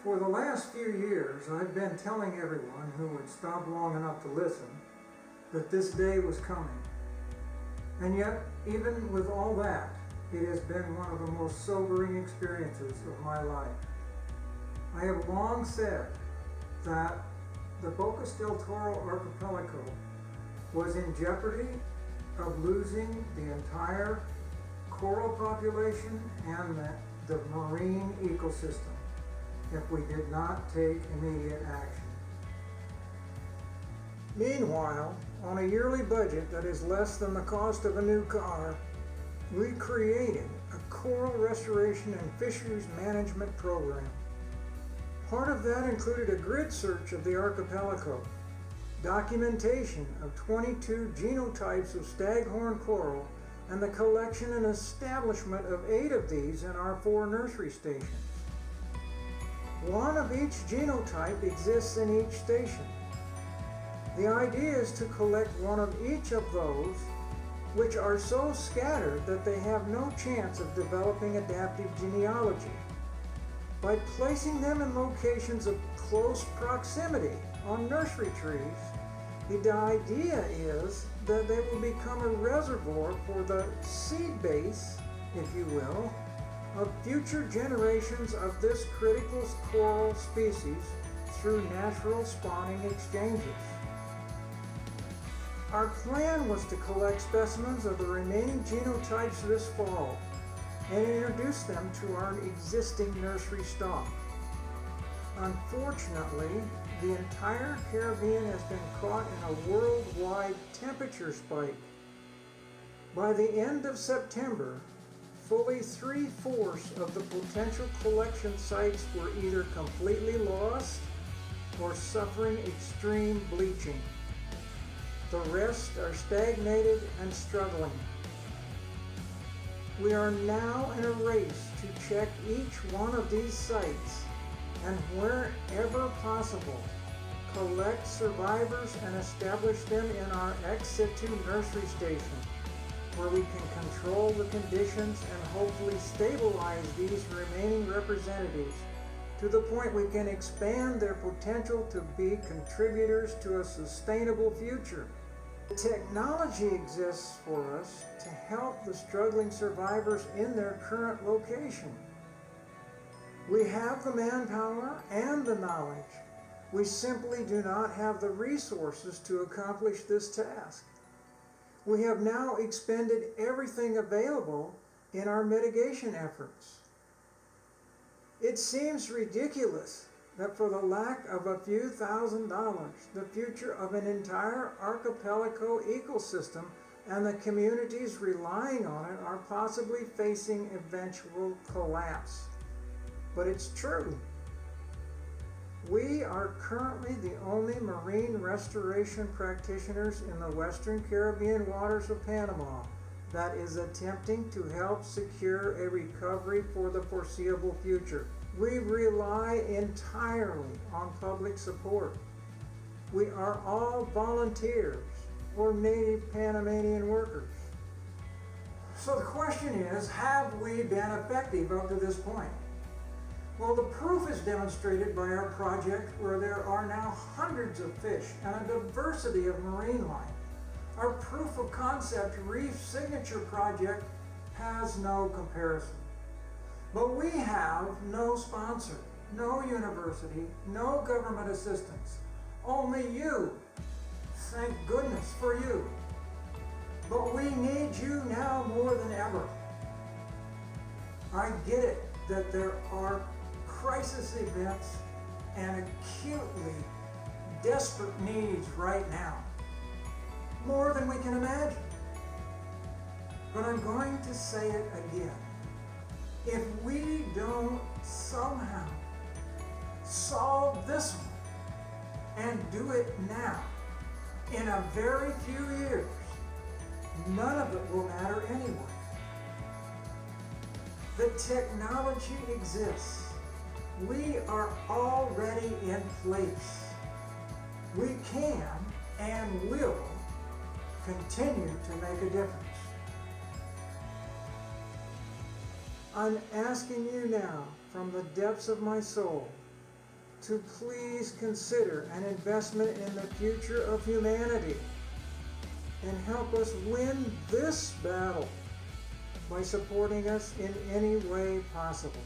For the last few years, I've been telling everyone who would stop long enough to listen that this day was coming. And yet, even with all that, it has been one of the most sobering experiences of my life. I have long said that the Bocas del Toro archipelago was in jeopardy of losing the entire coral population and the marine ecosystem if we did not take immediate action. Meanwhile, on a yearly budget that is less than the cost of a new car, we created a coral restoration and fisheries management program. Part of that included a grid search of the archipelago, documentation of 22 genotypes of staghorn coral, and the collection and establishment of 8 of these in our 4 nursery stations. One of each genotype exists in each station. The idea is to collect one of each of those which are so scattered that they have no chance of developing adaptive genealogy. By placing them in locations of close proximity on nursery trees, the idea is that they will become a reservoir for the seed base, if you will, of future generations of this critical coral species through natural spawning exchanges. Our plan was to collect specimens of the remaining genotypes this fall and introduce them to our existing nursery stock. Unfortunately, the entire Caribbean has been caught in a worldwide temperature spike. By the end of September, fully 3/4 of the potential collection sites were either completely lost or suffering extreme bleaching. The rest are stagnated and struggling. We are now in a race to check each one of these sites and wherever possible, collect survivors and establish them in our ex situ nursery station, where we can control the conditions and hopefully stabilize these remaining representatives to the point we can expand their potential to be contributors to a sustainable future. The technology exists for us to help the struggling survivors in their current location. We have the manpower and the knowledge. We simply do not have the resources to accomplish this task. We have now expended everything available in our mitigation efforts. It seems ridiculous that for the lack of a few $1,000s, the future of an entire archipelago ecosystem and the communities relying on it are possibly facing eventual collapse. But it's true. We are currently the only marine restoration practitioners in the Western Caribbean waters of Panama that is attempting to help secure a recovery for the foreseeable future. We rely entirely on public support. We are all volunteers or native Panamanian workers. So the question is, have we been effective up to this point? Well, the proof is demonstrated by our project where there are now hundreds of fish and a diversity of marine life. Our proof of concept Reef signature project has no comparison. But we have no sponsor, no university, no government assistance. Only you. Thank goodness for you. But we need you now more than ever. I get it that there are crisis events and acutely desperate needs right now, more than we can imagine. But I'm going to say it again. If we don't somehow solve this one and do it now, in a very few years, none of it will matter anyway. The technology exists. We are already in place. We can and will continue to make a difference. I'm asking you now, from the depths of my soul, to please consider an investment in the future of humanity and help us win this battle by supporting us in any way possible.